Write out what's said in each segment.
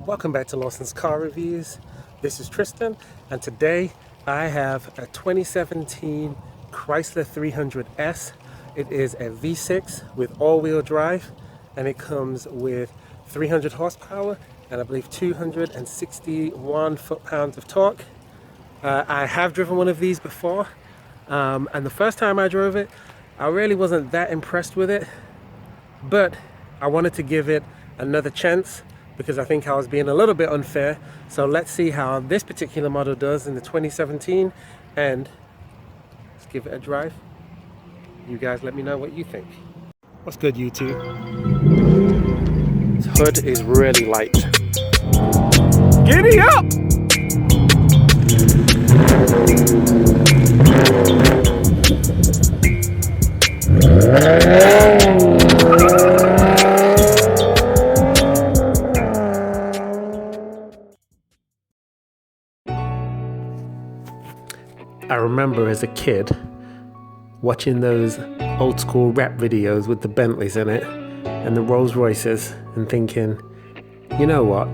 Welcome back to Lawson's Car Reviews. This is Tristan, and today I have a 2017 Chrysler 300S. It is a V6 with all-wheel drive, and it comes with 300 horsepower and I believe 261 foot-pounds of torque. I have driven one of these before, and the first time I drove it, I really wasn't that impressed with it, but I wanted to give it another chance because I think I was being a little bit unfair. So let's see how this particular model does in the 2017, and let's give it a drive. You guys let me know what you think. What's good, YouTube? This hood is really light. Giddy up! I remember as a kid watching those old school rap videos with the Bentleys in it and the Rolls Royces and thinking, you know what,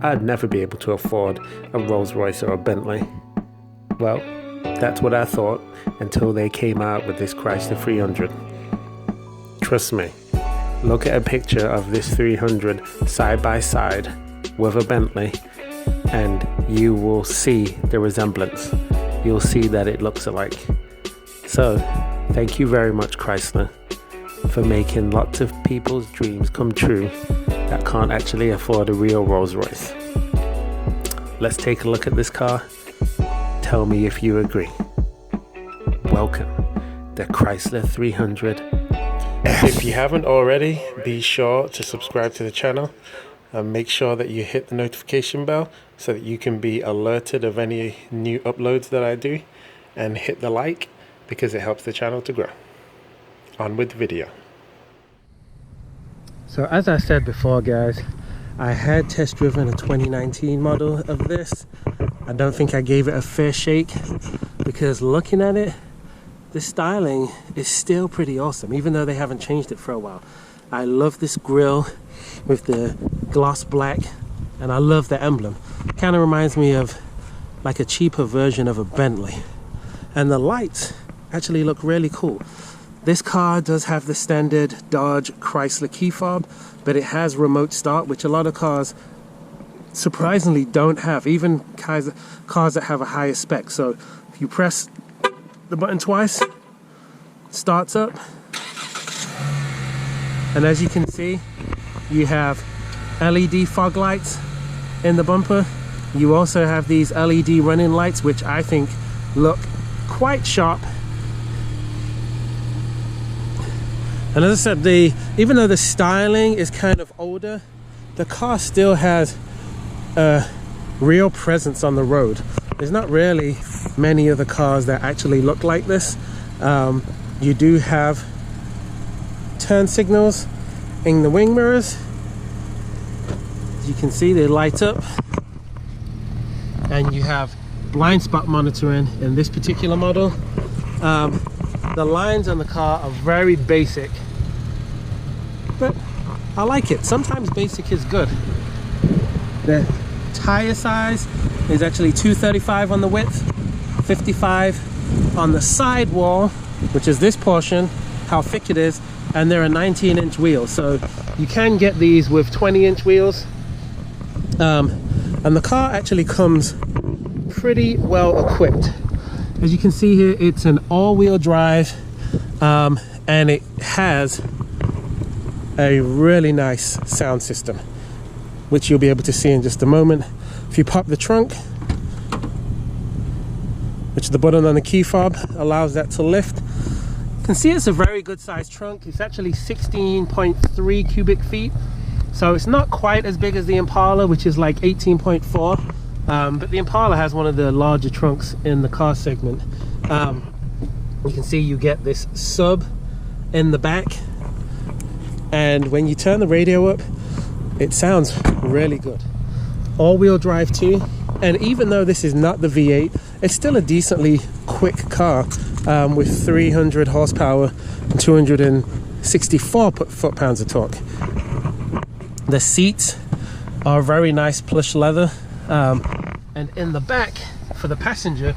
I'd never be able to afford a Rolls Royce or a Bentley. Well, that's what I thought until they came out with this Chrysler 300. Trust me, look at a picture of this 300 side by side with a Bentley and you will see the resemblance. You'll see that it looks alike. So, thank you very much, Chrysler, for making lots of people's dreams come true that can't actually afford a real Rolls Royce. Let's take a look at this car. Tell me if you agree. Welcome, the Chrysler 300. If you haven't already, be sure to subscribe to the channel and make sure that you hit the notification bell so that you can be alerted of any new uploads that I do, and hit the like because it helps the channel to grow. On with the video. So as I said before, guys, I had test driven a 2019 model of this. I don't think I gave it a fair shake because looking at it, the styling is still pretty awesome, even though they haven't changed it for a while. I love this grille with the gloss black, and I love the emblem. Kind of reminds me of like a cheaper version of a Bentley. And the lights actually look really cool. This car does have the standard Dodge Chrysler key fob, but it has remote start, which a lot of cars surprisingly don't have, even cars that have a higher spec. So if you press the button twice, it starts up. And as you can see, you have LED fog lights in the bumper. You also have these LED running lights, which I think look quite sharp. And as I said, even though the styling is kind of older, the car still has a real presence on the road. There's not really many other cars that actually look like this. You do have turn signals in the wing mirrors. As you can see, they light up. And you have blind spot monitoring in this particular model. The lines on the car are very basic, but I like it. Sometimes basic is good. The tire size is actually 235 on the width, 55 on the sidewall, which is this portion, how thick it is, and they're a 19-inch wheel. So you can get these with 20-inch wheels. And the car actually comes pretty well equipped. As you can see here, it's an all-wheel drive, and it has a really nice sound system, which you'll be able to see in just a moment. If you pop the trunk, which the button on the key fob allows that to lift, you can see it's a very good sized trunk. It's actually 16.3 cubic feet, so it's not quite as big as the Impala, which is like 18.4. But the Impala has one of the larger trunks in the car segment. You can see you get this sub in the back, and when you turn the radio up, it sounds really good. All-wheel drive too, and even though this is not the V8, it's still a decently quick car with 300 horsepower and 264 foot-pounds of torque. The seats are very nice plush leather. And in the back for the passenger,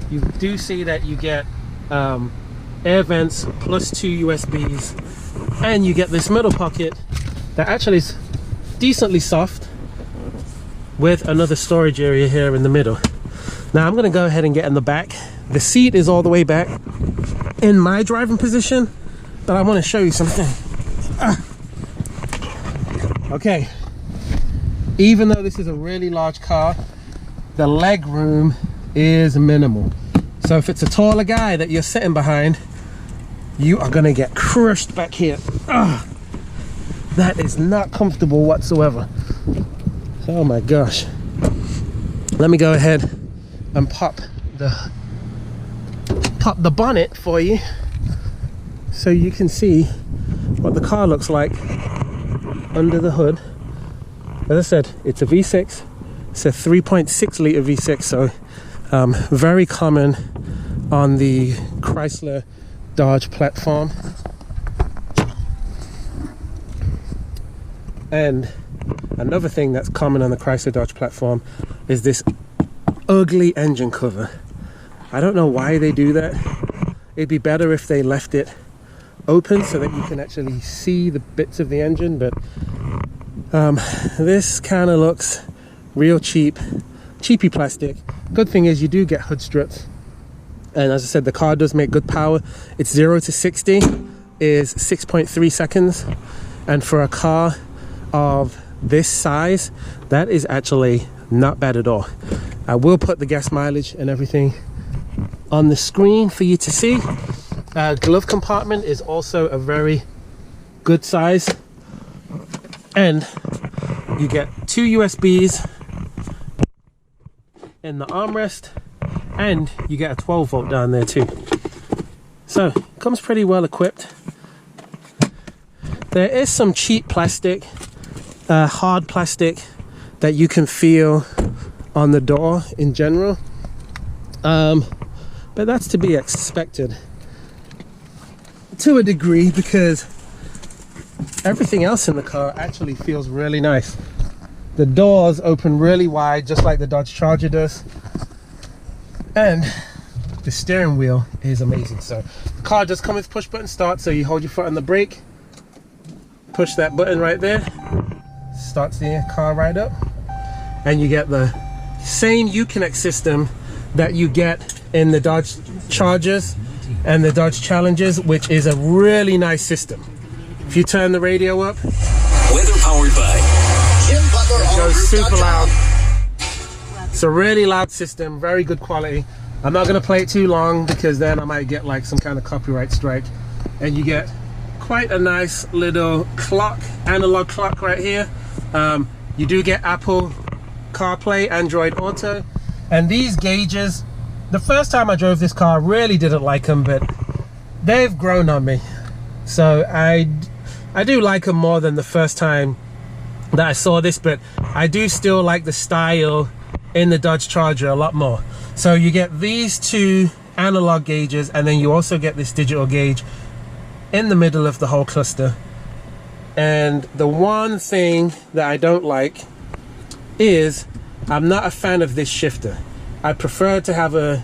you do see that you get air vents plus 2 USBs, and you get this middle pocket that actually is decently soft with another storage area here in the middle. Now I'm going to go ahead and get in the back. The seat is all the way back in my driving position, but I want to show you something. Okay, even though this is a really large car, the leg room is minimal. So if it's a taller guy that you're sitting behind, you are gonna get crushed back here. That is not comfortable whatsoever. Oh my gosh. Let me go ahead and pop the bonnet for you so you can see what the car looks like under the hood. As I said, it's a V6. It's a 3.6 litre V6, so very common on the Chrysler Dodge platform. And another thing that's common on the Chrysler Dodge platform is this ugly engine cover. I don't know why they do that. It'd be better if they left it open so that you can actually see the bits of the engine, but this kind of looks real cheapy plastic. Good thing is you do get hood struts, and as I said, the car does make good power. It's 0 to 60 is 6.3 seconds, and for a car of this size, that is actually not bad at all. I will put the gas mileage and everything on the screen for you to see. Glove compartment is also a very good size, and you get 2 USBs in the armrest, and you get a 12 volt down there too. So it comes pretty well equipped. There is some cheap plastic, hard plastic, that you can feel on the door in general, but that's to be expected to a degree, because everything else in the car actually feels really nice. The doors open really wide, just like the Dodge Charger does, and the steering wheel is amazing. So the car does come with push button start, so you hold your foot on the brake, push that button right there, starts the car right up, and you get the same Uconnect system that you get in the Dodge Chargers and the Dodge Challengers, which is a really nice system. If you turn the radio up, weather powered by it goes super loud. It's a really loud system, very good quality. I'm not going to play it too long because then I might get like some kind of copyright strike. And you get quite a nice little clock, analog clock right here. You do get Apple CarPlay, Android Auto, and these gauges, the first time I drove this car I really didn't like them, but they've grown on me. So I do like them more than the first time that I saw this, but I do still like the style in the Dodge Charger a lot more. So you get these 2 analog gauges, and then you also get this digital gauge in the middle of the whole cluster. And the one thing that I don't like is I'm not a fan of this shifter. I prefer to have a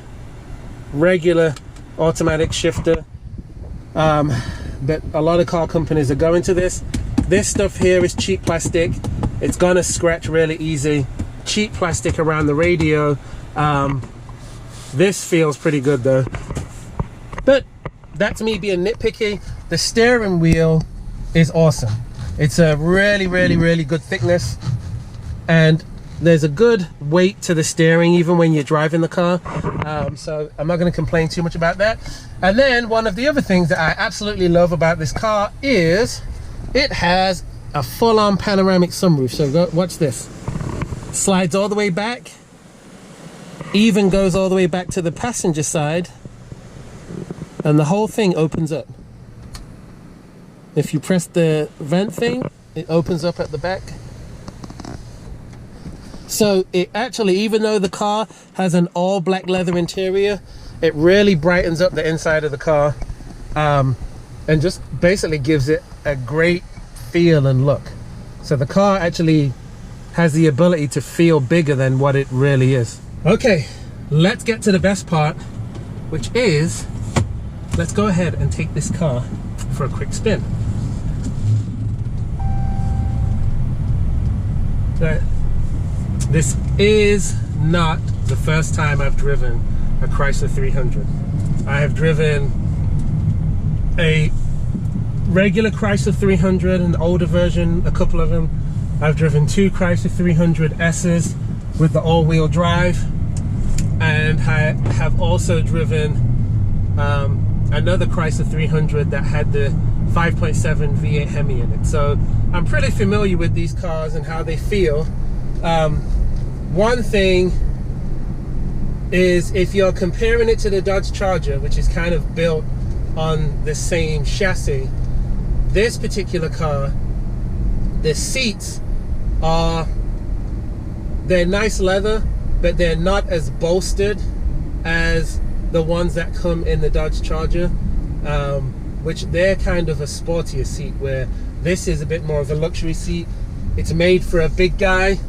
regular automatic shifter, but a lot of car companies are going to this. This stuff here is cheap plastic. It's gonna scratch really easy. Cheap plastic around the radio. This feels pretty good though, but that's me being nitpicky. The steering wheel is awesome. It's a really good thickness, and there's a good weight to the steering even when you're driving the car, so I'm not going to complain too much about that. And then one of the other things that I absolutely love about this car is it has a full-on panoramic sunroof. So watch this. Slides all the way back, even goes all the way back to the passenger side, and the whole thing opens up. If you press the vent thing, it opens up at the back. So it actually, even though the car has an all black leather interior, it really brightens up the inside of the car, and just basically gives it a great feel and look. So the car actually has the ability to feel bigger than what it really is. Okay, let's get to the best part, which is, let's go ahead and take this car for a quick spin. So, this is not the first time I've driven a Chrysler 300. I have driven a regular Chrysler 300, an older version, a couple of them. I've driven 2 Chrysler 300Ss with the all-wheel drive, and I have also driven another Chrysler 300 that had the 5.7 V8 Hemi in it. So I'm pretty familiar with these cars and how they feel. One thing is, if you're comparing it to the Dodge Charger, which is kind of built on the same chassis, this particular car, the seats they're nice leather, but they're not as bolstered as the ones that come in the Dodge Charger, which they're kind of a sportier seat, where this is a bit more of a luxury seat. It's made for a big guy.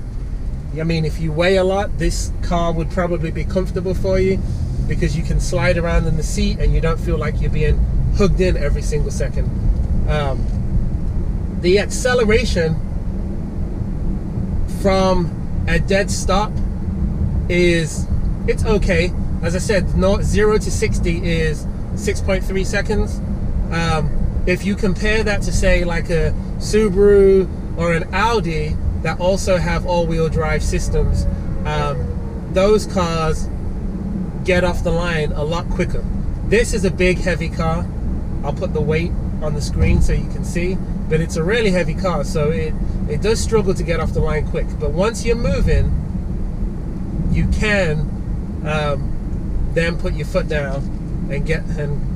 I mean, if you weigh a lot, this car would probably be comfortable for you, because you can slide around in the seat and you don't feel like you're being hugged in every single second. The acceleration from a dead stop it's okay. As I said, 0 to 60 is 6.3 seconds. If you compare that to, say, like a Subaru or an Audi that also have all-wheel drive systems, those cars get off the line a lot quicker. This is a big, heavy car. I'll put the weight on the screen so you can see, but it's a really heavy car, so it does struggle to get off the line quick. But once you're moving, you can then put your foot down and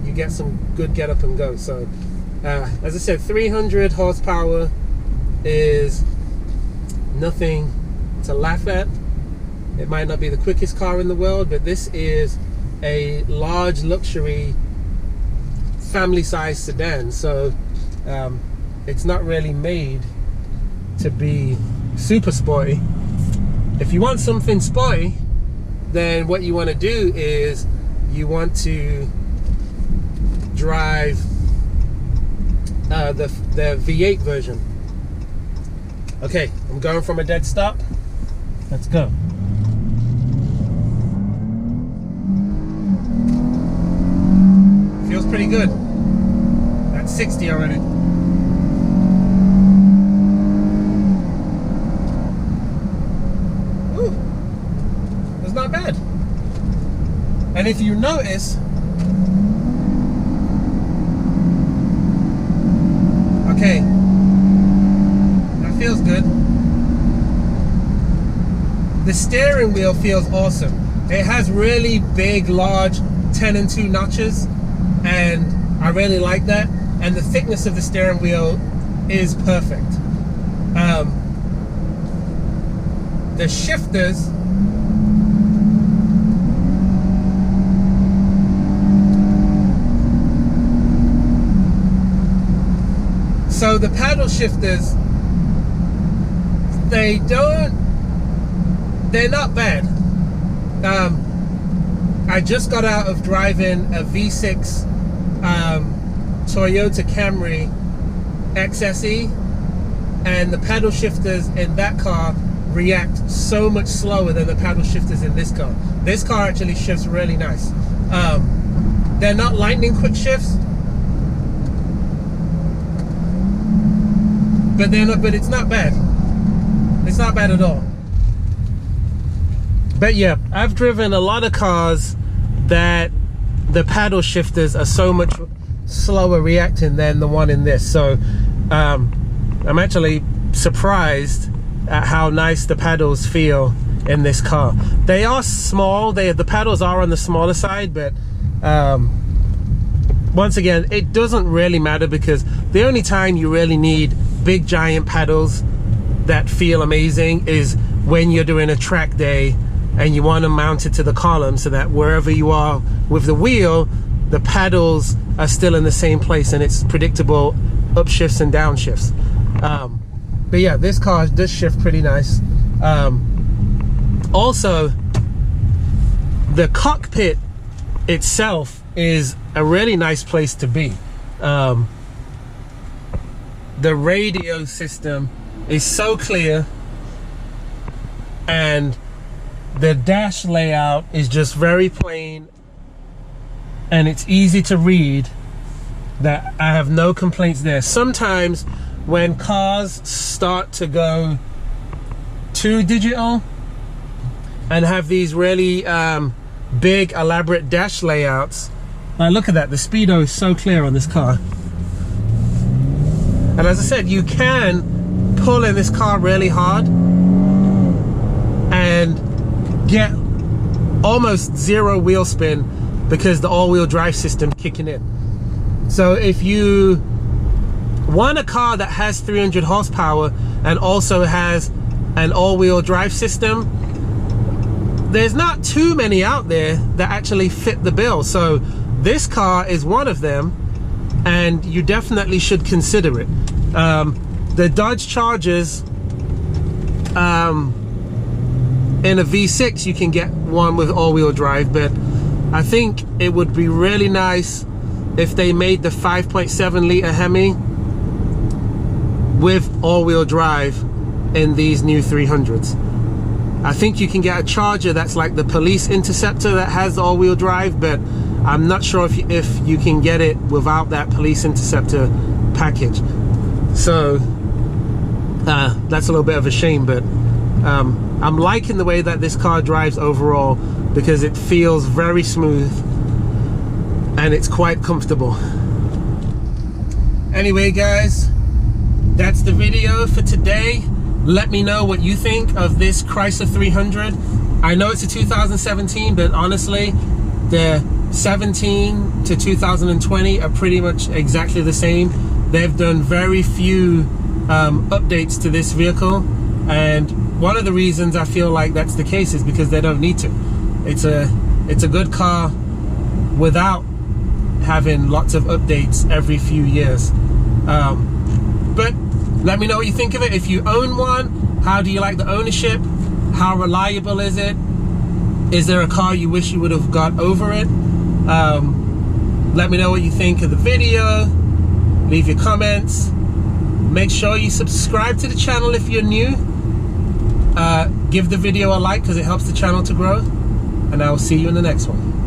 you get some good get up and go. So as I said, 300 horsepower is nothing to laugh at. It might not be the quickest car in the world, but this is a large luxury family size sedan, so it's not really made to be super sporty. If you want something sporty, then what you want to do is you want to drive the V8 version. Okay, I'm going from a dead stop. Let's go. Feels pretty good. That's 60 already. Ooh, that's not bad. And if you notice, okay, that feels good. The steering wheel feels awesome. It has really big, large 10 and 2 notches, and I really like that. And the thickness of the steering wheel is perfect. The shifters, so the paddle shifters, they're not bad. I just got out of driving a V6 Toyota Camry XSE, and the paddle shifters in that car react so much slower than the paddle shifters in this car. This car actually shifts really nice. They're not lightning quick shifts, but it's not bad. It's not bad at all. But yeah, I've driven a lot of cars that the paddle shifters are so much slower reacting than the one in this. So I'm actually surprised at how nice the paddles feel in this car. They are small. The paddles are on the smaller side, but once again, it doesn't really matter, because the only time you really need big giant paddles that feel amazing is when you're doing a track day and you want to mount it to the column, so that wherever you are with the wheel, the paddles are still in the same place and it's predictable upshifts and downshifts. But yeah, this car does shift pretty nice. Also, the cockpit itself is a really nice place to be. The radio system is so clear, and the dash layout is just very plain, and it's easy to read, that I have no complaints there. Sometimes when cars start to go too digital and have these really big elaborate dash layouts, now look at that, the speedo is so clear on this car. And as I said, you can pull in this car really hard and get almost zero wheel spin because the all-wheel drive system kicking in. So if you want a car that has 300 horsepower and also has an all-wheel drive system, there's not too many out there that actually fit the bill. So this car is one of them, and you definitely should consider it. The Dodge Chargers, in a V6 you can get one with all-wheel drive, but I think it would be really nice if they made the 5.7 liter Hemi with all-wheel drive in these new 300s. I think you can get a Charger that's like the Police Interceptor that has all-wheel drive, but I'm not sure if you can get it without that Police Interceptor package. So that's a little bit of a shame, but I'm liking the way that this car drives overall because it feels very smooth and it's quite comfortable. Anyway guys, that's the video for today. Let me know what you think of this Chrysler 300. I know it's a 2017, but honestly, the 17 to 2020 are pretty much exactly the same. They've done very few updates to this vehicle, and one of the reasons I feel like that's the case is because they don't need to. It's a good car without having lots of updates every few years. But let me know what you think of it. If you own one, how do you like the ownership? How reliable is it? Is there a car you wish you would have got over it? Let me know what you think of the video. Leave your comments. Make sure you subscribe to the channel if you're new. Give the video a like because it helps the channel to grow. And I will see you in the next one.